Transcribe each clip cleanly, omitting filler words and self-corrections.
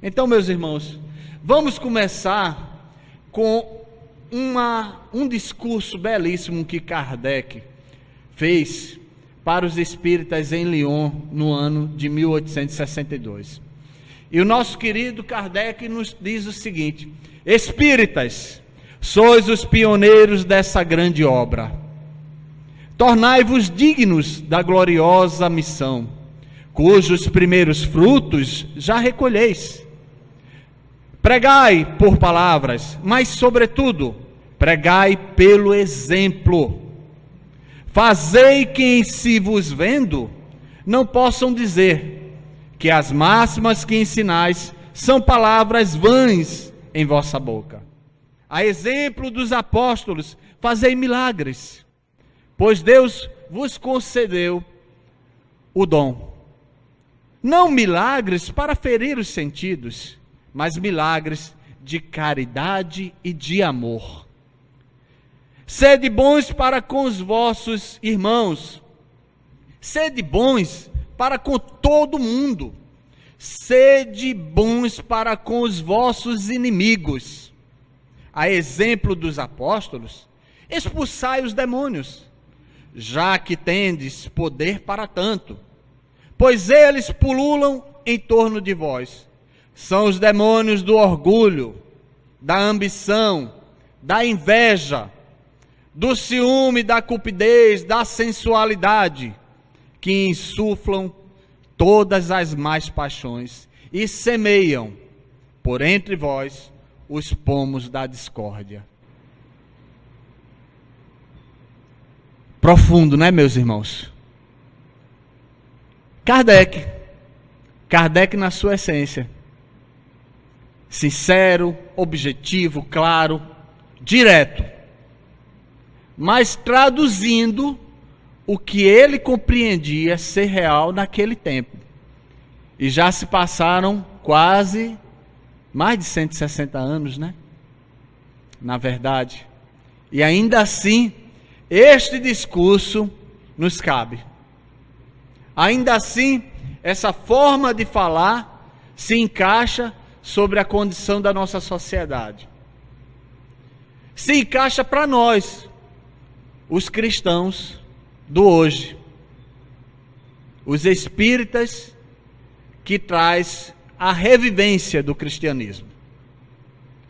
Então, meus irmãos, vamos começar com um discurso belíssimo que Kardec fez para os espíritas em Lyon no ano de 1862. E o nosso querido Kardec nos diz o seguinte: espíritas, sois os pioneiros dessa grande obra. Tornai-vos dignos da gloriosa missão, cujos primeiros frutos já recolheis. Pregai por palavras, mas sobretudo, pregai pelo exemplo. Fazei que em si vos vendo, não possam dizer que as máximas que ensinais são palavras vãs em vossa boca. A exemplo dos apóstolos, fazei milagres, pois Deus vos concedeu o dom. Não milagres para ferir os sentidos, mas milagres de caridade e de amor. Sede bons para com os vossos irmãos, sede bons para com todo mundo, sede bons para com os vossos inimigos. A exemplo dos apóstolos, expulsai os demônios, já que tendes poder para tanto, pois eles pululam em torno de vós. São os demônios do orgulho, da ambição, da inveja, do ciúme, da cupidez, da sensualidade, que insuflam todas as más paixões e semeiam por entre vós os pomos da discórdia. Profundo, né, meus irmãos? Kardec na sua essência, sincero, objetivo, claro, direto, mas traduzindo o que ele compreendia ser real naquele tempo. E já se passaram quase mais de 160 anos, né? Na verdade. E ainda assim, este discurso nos cabe. Ainda assim, essa forma de falar se encaixa sobre a condição da nossa sociedade. Se encaixa para nós, os cristãos do hoje, os espíritas que traz a revivência do cristianismo.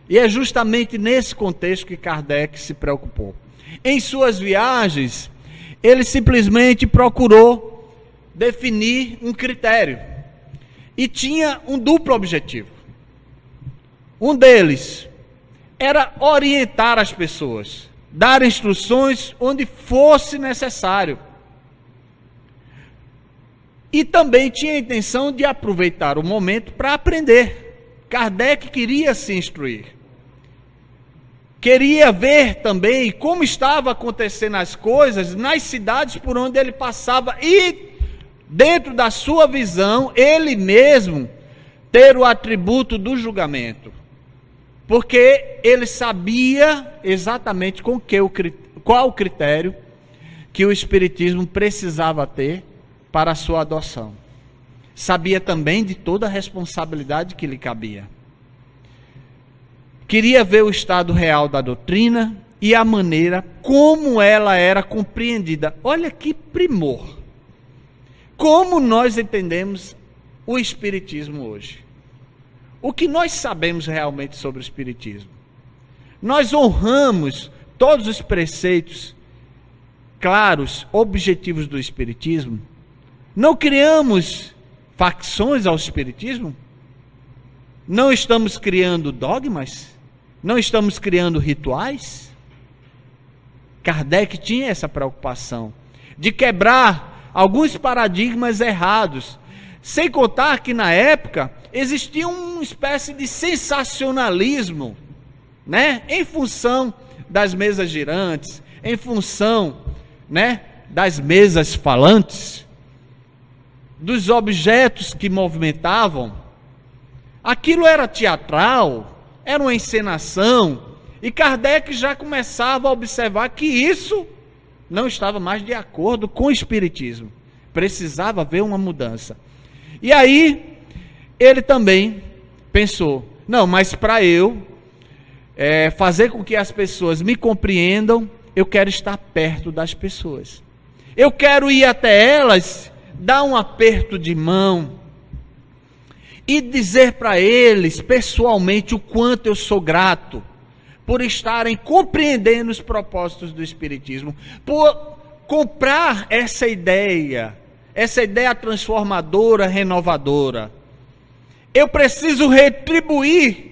E é justamente nesse contexto que Kardec se preocupou. Em suas viagens, ele simplesmente procurou definir um critério e tinha um duplo objetivo. Um deles era orientar as pessoas, dar instruções onde fosse necessário. E também tinha a intenção de aproveitar o momento para aprender. Kardec queria se instruir. Queria ver também como estava acontecendo as coisas nas cidades por onde ele passava e, dentro da sua visão, ele mesmo ter o atributo do julgamento. Porque ele sabia exatamente qual o critério que o Espiritismo precisava ter para a sua adoção. Sabia também de toda a responsabilidade que lhe cabia. Queria ver o estado real da doutrina e a maneira como ela era compreendida. Olha que primor! Como nós entendemos o Espiritismo hoje? O que nós sabemos realmente sobre o Espiritismo? Nós honramos todos os preceitos claros, objetivos do Espiritismo? Não criamos facções ao Espiritismo? Não estamos criando dogmas? Não estamos criando rituais? Kardec tinha essa preocupação de quebrar alguns paradigmas errados, sem contar que na época existia uma espécie de sensacionalismo, né? Em função das mesas girantes, em função, né, das mesas falantes, dos objetos que movimentavam. Aquilo era teatral, era uma encenação, e Kardec já começava a observar que isso não estava mais de acordo com o Espiritismo. Precisava haver uma mudança. E aí, ele também pensou, não, mas para eu fazer com que as pessoas me compreendam, eu quero estar perto das pessoas. Eu quero ir até elas, dar um aperto de mão e dizer para eles pessoalmente o quanto eu sou grato por estarem compreendendo os propósitos do Espiritismo, por comprar essa ideia transformadora, renovadora. Eu preciso retribuir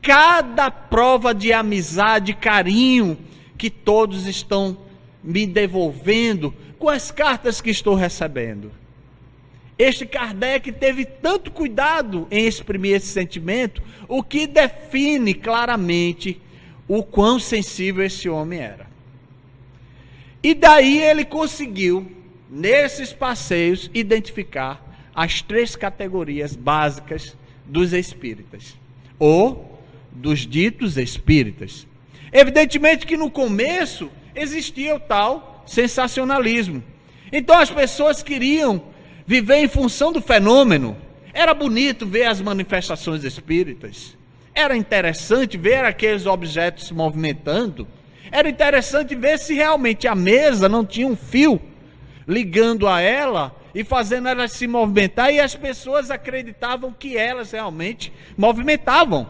cada prova de amizade, carinho que todos estão me devolvendo com as cartas que estou recebendo. Este Kardec teve tanto cuidado em exprimir esse sentimento, o que define claramente o quão sensível esse homem era. E daí ele conseguiu, nesses passeios, identificar as 3 categorias básicas dos espíritas, ou dos ditos espíritas. Evidentemente que no começo existia o tal sensacionalismo. Então as pessoas queriam viver em função do fenômeno. Era bonito ver as manifestações espíritas. Era interessante ver aqueles objetos se movimentando. Era interessante ver se realmente a mesa não tinha um fio ligando a ela e fazendo ela se movimentar, e as pessoas acreditavam que elas realmente movimentavam.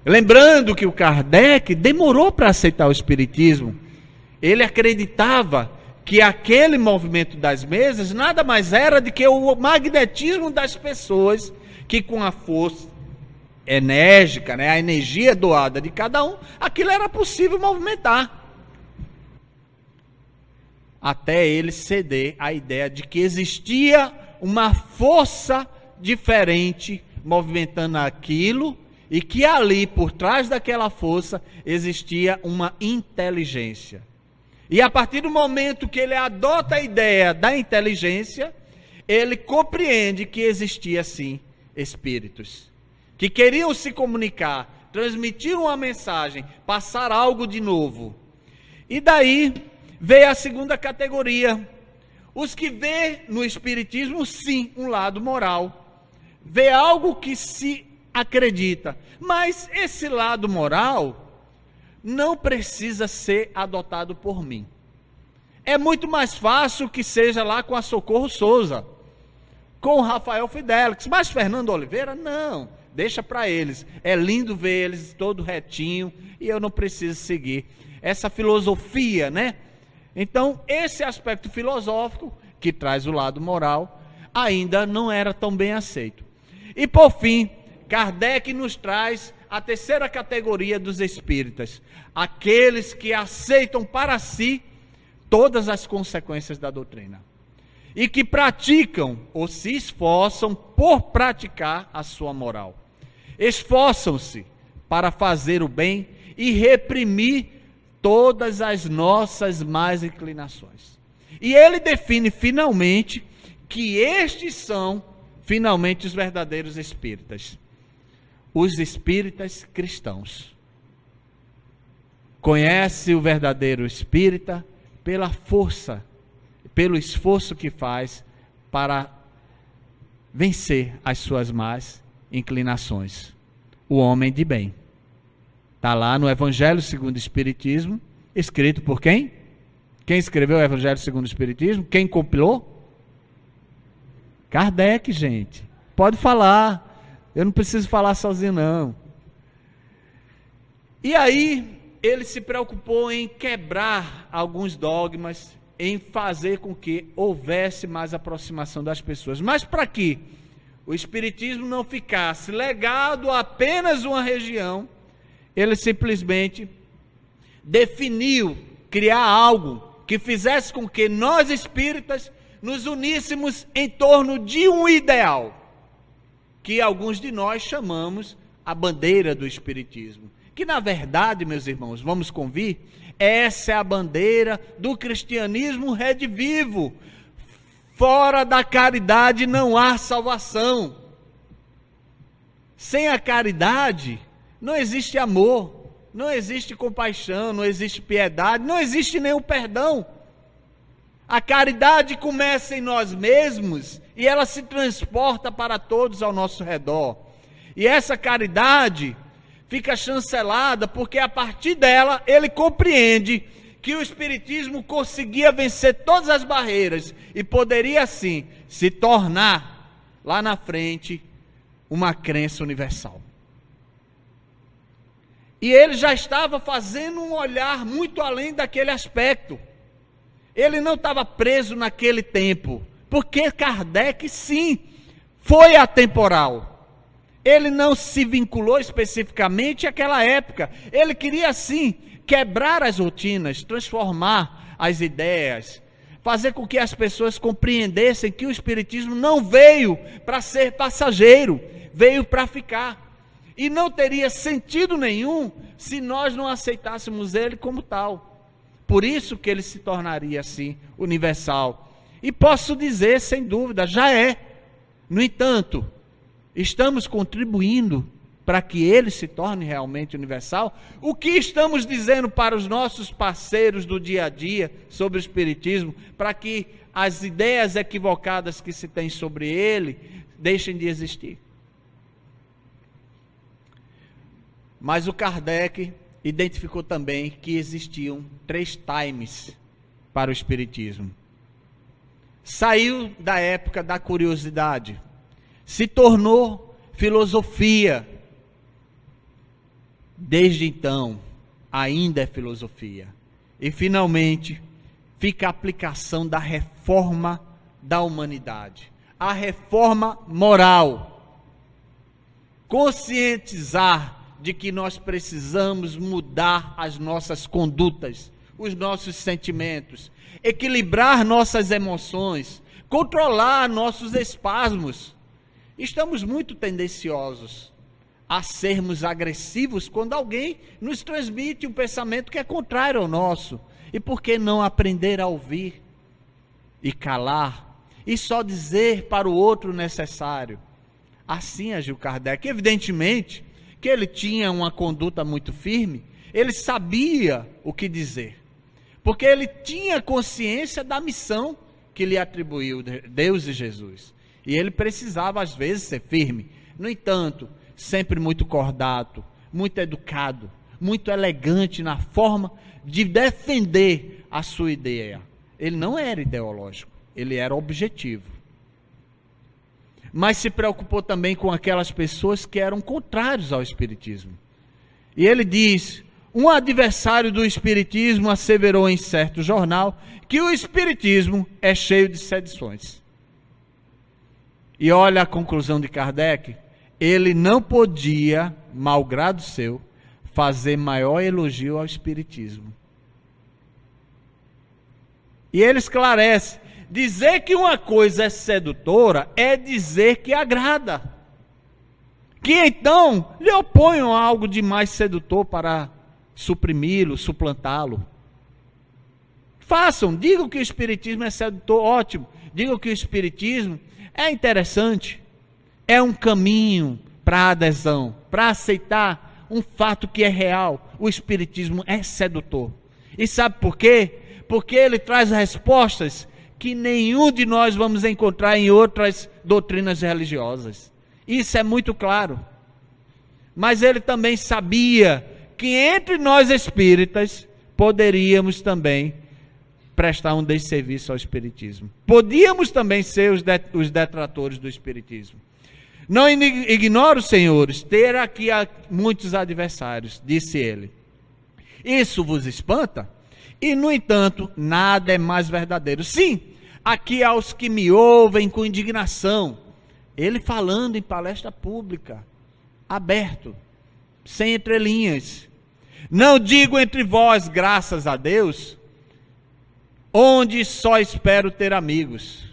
Lembrando que o Kardec demorou para aceitar o Espiritismo. Ele acreditava que aquele movimento das mesas nada mais era do que o magnetismo das pessoas, que com a força enérgica, a energia doada de cada um, aquilo era possível movimentar. Até ele ceder à ideia de que existia uma força diferente movimentando aquilo, e que ali, por trás daquela força, existia uma inteligência. E a partir do momento que ele adota a ideia da inteligência, ele compreende que existia sim espíritos, que queriam se comunicar, transmitir uma mensagem, passar algo de novo. E daí veio a segunda categoria, os que vê no Espiritismo sim um lado moral, vê algo que se acredita, mas esse lado moral não precisa ser adotado por mim. É muito mais fácil que seja lá com a Socorro Souza, com o Rafael Fidelix, mas Fernando Oliveira não, deixa para eles, é lindo ver eles todo retinho e eu não preciso seguir essa filosofia, Então esse aspecto filosófico que traz o lado moral ainda não era tão bem aceito. E por fim, Kardec nos traz a terceira categoria dos espíritas, aqueles que aceitam para si todas as consequências da doutrina e que praticam ou se esforçam por praticar a sua moral. Esforçam-se para fazer o bem e reprimir todas as nossas más inclinações. E ele define finalmente que estes são finalmente os verdadeiros espíritas. Os espíritas cristãos. Conhece o verdadeiro espírita pela força, pelo esforço que faz para vencer as suas más inclinações. O homem de bem. Está lá no Evangelho segundo o Espiritismo, escrito por quem? Quem escreveu o Evangelho segundo o Espiritismo? Quem compilou? Kardec, gente. Pode falar. Eu não preciso falar sozinho, não. E aí, ele se preocupou em quebrar alguns dogmas, em fazer com que houvesse mais aproximação das pessoas. Mas para que o Espiritismo não ficasse legado a apenas uma região, ele simplesmente definiu criar algo que fizesse com que nós espíritas nos uníssemos em torno de um ideal, que alguns de nós chamamos a bandeira do Espiritismo. Que na verdade, meus irmãos, vamos convir, essa é a bandeira do cristianismo redivivo. Fora da caridade não há salvação. Sem a caridade não existe amor, não existe compaixão, não existe piedade, não existe nenhum perdão. A caridade começa em nós mesmos e ela se transporta para todos ao nosso redor. E essa caridade fica chancelada porque a partir dela ele compreende que o Espiritismo conseguia vencer todas as barreiras e poderia assim se tornar lá na frente uma crença universal. E ele já estava fazendo um olhar muito além daquele aspecto. Ele não estava preso naquele tempo, porque Kardec, sim, foi atemporal. Ele não se vinculou especificamente àquela época. Ele queria, sim, quebrar as rotinas, transformar as ideias, fazer com que as pessoas compreendessem que o Espiritismo não veio para ser passageiro, veio para ficar. E não teria sentido nenhum se nós não aceitássemos ele como tal. Por isso que ele se tornaria assim, universal. E posso dizer, sem dúvida, já é. No entanto, estamos contribuindo para que ele se torne realmente universal. O que estamos dizendo para os nossos parceiros do dia a dia sobre o Espiritismo, para que as ideias equivocadas que se tem sobre ele deixem de existir? Mas o Kardec identificou também que existiam 3 times para o Espiritismo. Saiu da época da curiosidade, se tornou filosofia. Desde então, ainda é filosofia. E finalmente, fica a aplicação da reforma da humanidade, a reforma moral. Conscientizar de que nós precisamos mudar as nossas condutas, os nossos sentimentos, equilibrar nossas emoções, controlar nossos espasmos. Estamos muito tendenciosos a sermos agressivos quando alguém nos transmite um pensamento que é contrário ao nosso. E por que não aprender a ouvir e calar e só dizer para o outro o necessário? Assim agiu Kardec. Evidentemente que ele tinha uma conduta muito firme, ele sabia o que dizer, porque ele tinha consciência da missão que lhe atribuiu Deus e Jesus, e ele precisava às vezes ser firme. No entanto, sempre muito cordato, muito educado, muito elegante na forma de defender a sua ideia. Ele não era ideológico, ele era objetivo. Mas se preocupou também com aquelas pessoas que eram contrários ao Espiritismo. E ele diz: um adversário do Espiritismo asseverou em certo jornal que o Espiritismo é cheio de sedições. E olha a conclusão de Kardec: ele não podia, malgrado seu, fazer maior elogio ao Espiritismo. E ele esclarece: dizer que uma coisa é sedutora é dizer que agrada. Que então lhe oponham a algo de mais sedutor para suprimi-lo, suplantá-lo. Façam, digam que o Espiritismo é sedutor, ótimo. Digam que o Espiritismo é interessante, é um caminho para a adesão, para aceitar um fato que é real. O Espiritismo é sedutor. E sabe por quê? Porque ele traz respostas que nenhum de nós vamos encontrar em outras doutrinas religiosas. Isso é muito claro. Mas ele também sabia que entre nós espíritas poderíamos também prestar um desserviço ao Espiritismo. Podíamos também ser os detratores do Espiritismo. Não ignoro, senhores, ter aqui muitos adversários, disse ele. Isso vos espanta? E, no entanto, nada é mais verdadeiro. Sim, aqui há os que me ouvem com indignação. Ele falando em palestra pública, aberto, sem entrelinhas. Não digo entre vós, graças a Deus, onde só espero ter amigos.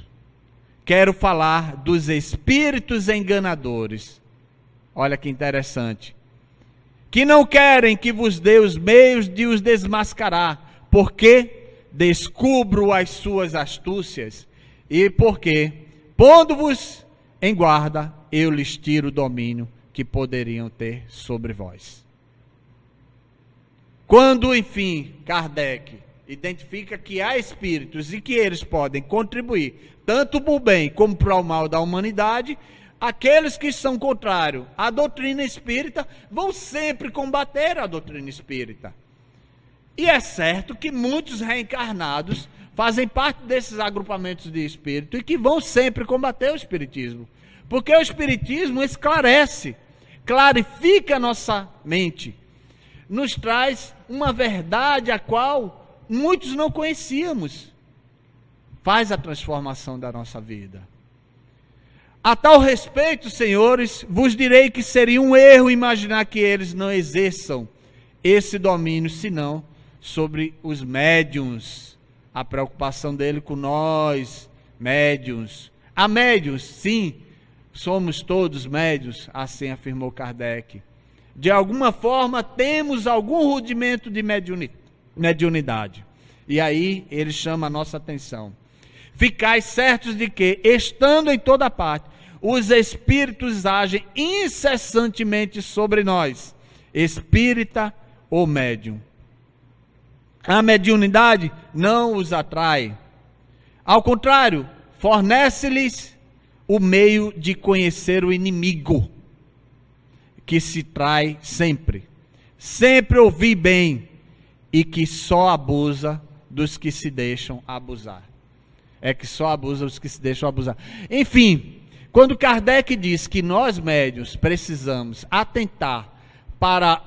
Quero falar dos espíritos enganadores. Olha que interessante. Que não querem que vos dê os meios de os desmascarar, porque descubro as suas astúcias, e porque, pondo-vos em guarda, eu lhes tiro o domínio que poderiam ter sobre vós. Quando, enfim, Kardec identifica que há espíritos e que eles podem contribuir, tanto para o bem como para o mal da humanidade, aqueles que são contrários à doutrina espírita vão sempre combater a doutrina espírita. E é certo que muitos reencarnados fazem parte desses agrupamentos de espírito e que vão sempre combater o espiritismo. Porque o espiritismo esclarece, clarifica a nossa mente, nos traz uma verdade a qual muitos não conhecíamos. Faz a transformação da nossa vida. A tal respeito, senhores, vos direi que seria um erro imaginar que eles não exerçam esse domínio, senão sobre os médiuns. A preocupação dele com nós, médiuns. Há médiuns, sim, somos todos médiuns, assim afirmou Kardec. De alguma forma temos algum rudimento de mediunidade. E aí ele chama a nossa atenção. Ficais certos de que, estando em toda parte, os espíritos agem incessantemente sobre nós, espírita ou médium. A mediunidade não os atrai. Ao contrário, fornece-lhes o meio de conhecer o inimigo, que se trai sempre. Sempre ouvir bem, e que só abusa dos que se deixam abusar. É que só abusa dos que se deixam abusar. Enfim, quando Kardec diz que nós médiuns precisamos atentar para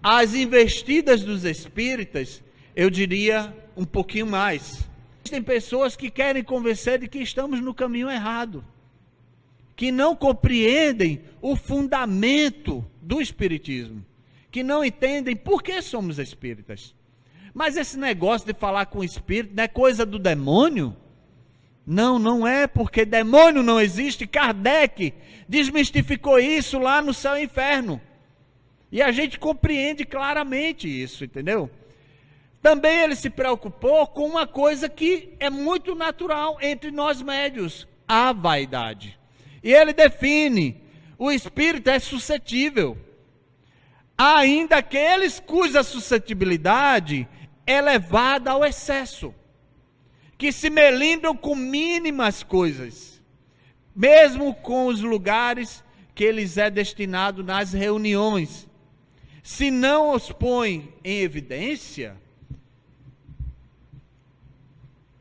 as investidas dos espíritas, eu diria um pouquinho mais. Tem pessoas que querem convencer de que estamos no caminho errado, que não compreendem o fundamento do espiritismo, que não entendem por que somos espíritas. Mas esse negócio de falar com o espírito não é coisa do demônio? Não, não é, porque demônio não existe. Kardec desmistificou isso lá no Céu e Inferno. E a gente compreende claramente isso, entendeu? Também ele se preocupou com uma coisa que é muito natural entre nós médios, a vaidade. E ele define, o espírito é suscetível. Há ainda aqueles cuja suscetibilidade é levada ao excesso, que se melindram com mínimas coisas, mesmo com os lugares que lhes é destinado nas reuniões. Se não os põe em evidência,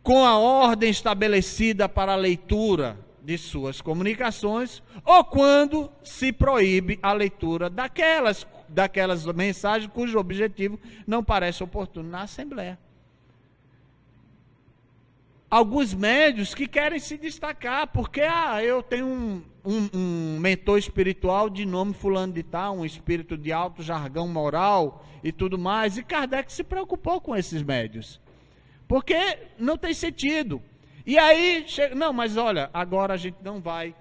com a ordem estabelecida para a leitura de suas comunicações, ou quando se proíbe a leitura daquelas mensagens cujo objetivo não parece oportuno na Assembleia. Alguns médios que querem se destacar, porque eu tenho um mentor espiritual de nome fulano de tal, um espírito de alto jargão moral e tudo mais, e Kardec se preocupou com esses médios, porque não tem sentido. E aí, não, mas olha, agora a gente não vai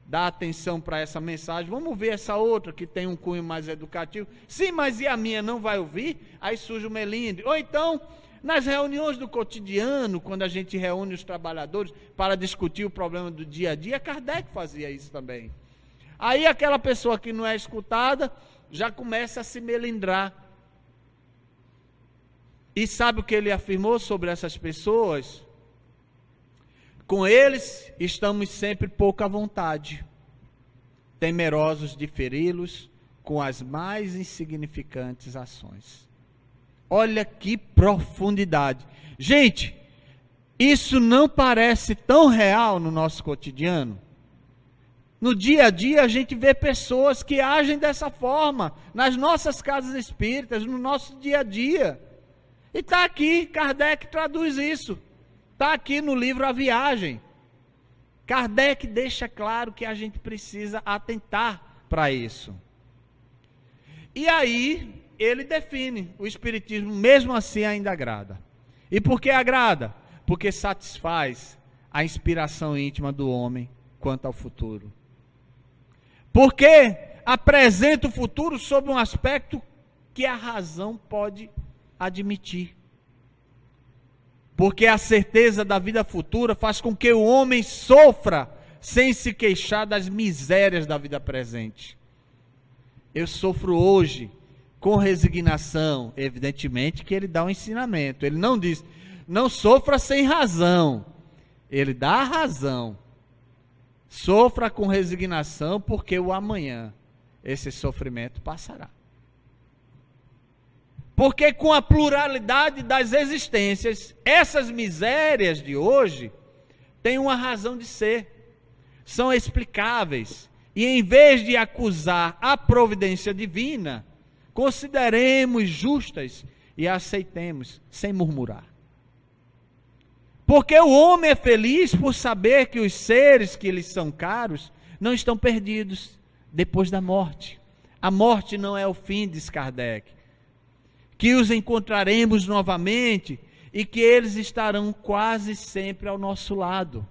dar atenção para essa mensagem, vamos ver essa outra que tem um cunho mais educativo. Sim, mas e a minha não vai ouvir? Aí surge o melindre. Ou então, nas reuniões do cotidiano, quando a gente reúne os trabalhadores para discutir o problema do dia a dia, Kardec fazia isso também. Aí aquela pessoa que não é escutada já começa a se melindrar. E sabe o que ele afirmou sobre essas pessoas? Com eles estamos sempre pouco à vontade, temerosos de feri-los com as mais insignificantes ações. Olha que profundidade. Gente, isso não parece tão real no nosso cotidiano? No dia a dia a gente vê pessoas que agem dessa forma, nas nossas casas espíritas, no nosso dia a dia. E está aqui, Kardec traduz isso. Está aqui no livro A Viagem. Kardec deixa claro que a gente precisa atentar para isso. E aí, ele define, o Espiritismo mesmo assim ainda agrada. E por que agrada? Porque satisfaz a inspiração íntima do homem quanto ao futuro. Porque apresenta o futuro sob um aspecto que a razão pode admitir. Porque a certeza da vida futura faz com que o homem sofra sem se queixar das misérias da vida presente. Eu sofro hoje com resignação. Evidentemente que ele dá um ensinamento. Ele não diz, não sofra sem razão. Ele dá a razão. Sofra com resignação, porque o amanhã esse sofrimento passará. Porque com a pluralidade das existências, essas misérias de hoje têm uma razão de ser. São explicáveis. E em vez de acusar a providência divina, consideremos justas e aceitemos sem murmurar. Porque o homem é feliz por saber que os seres que lhes são caros não estão perdidos depois da morte. A morte não é o fim, diz Kardec. Que os encontraremos novamente e que eles estarão quase sempre ao nosso lado.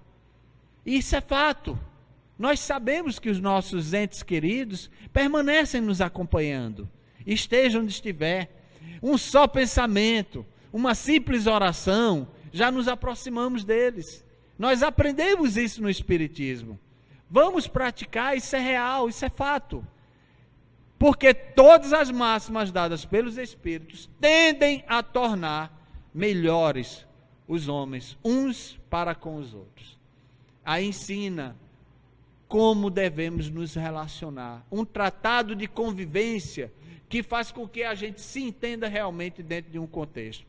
Isso é fato. Nós sabemos que os nossos entes queridos permanecem nos acompanhando, esteja onde estiver. Um só pensamento, uma simples oração, já nos aproximamos deles. Nós aprendemos isso no Espiritismo. Vamos praticar, isso é real, isso é fato. Porque todas as máximas dadas pelos Espíritos tendem a tornar melhores os homens, uns para com os outros. Aí ensina como devemos nos relacionar. Um tratado de convivência que faz com que a gente se entenda realmente dentro de um contexto.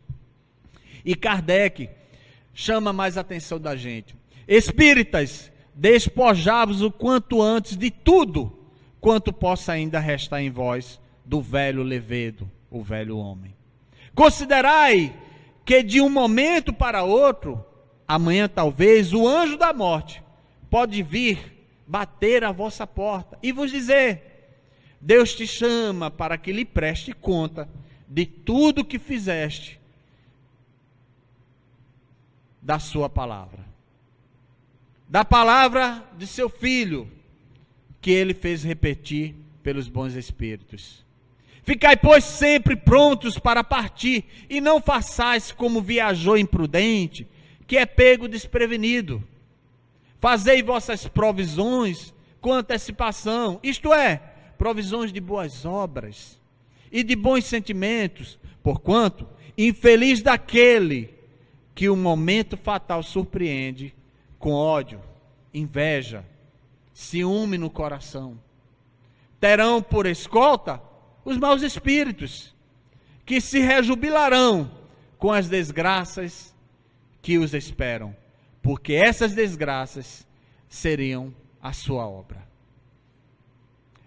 E Kardec chama mais a atenção da gente. Espíritas, despojai-vos o quanto antes de tudo, quanto possa ainda restar em vós do velho levedo, o velho homem. Considerai que de um momento para outro, amanhã talvez, o anjo da morte pode vir bater à vossa porta e vos dizer: Deus te chama para que lhe preste conta de tudo que fizeste da sua palavra, da palavra de seu filho, que ele fez repetir pelos bons espíritos. Ficai, pois, sempre prontos para partir, e não façais como viajou imprudente, que é pego desprevenido. Fazei vossas provisões com antecipação, isto é, provisões de boas obras e de bons sentimentos, porquanto, infeliz daquele que o momento fatal surpreende com ódio, inveja, ciúme no coração. Terão por escolta os maus espíritos, que se rejubilarão com as desgraças que os esperam, porque essas desgraças seriam a sua obra.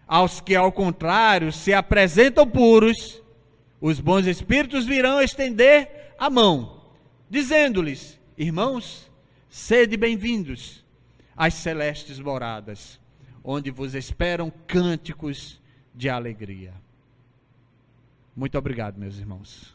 Aos que, ao contrário, se apresentam puros, os bons espíritos virão estender a mão, dizendo-lhes: irmãos, sede bem-vindos às celestes moradas, onde vos esperam cânticos de alegria. Muito obrigado, meus irmãos.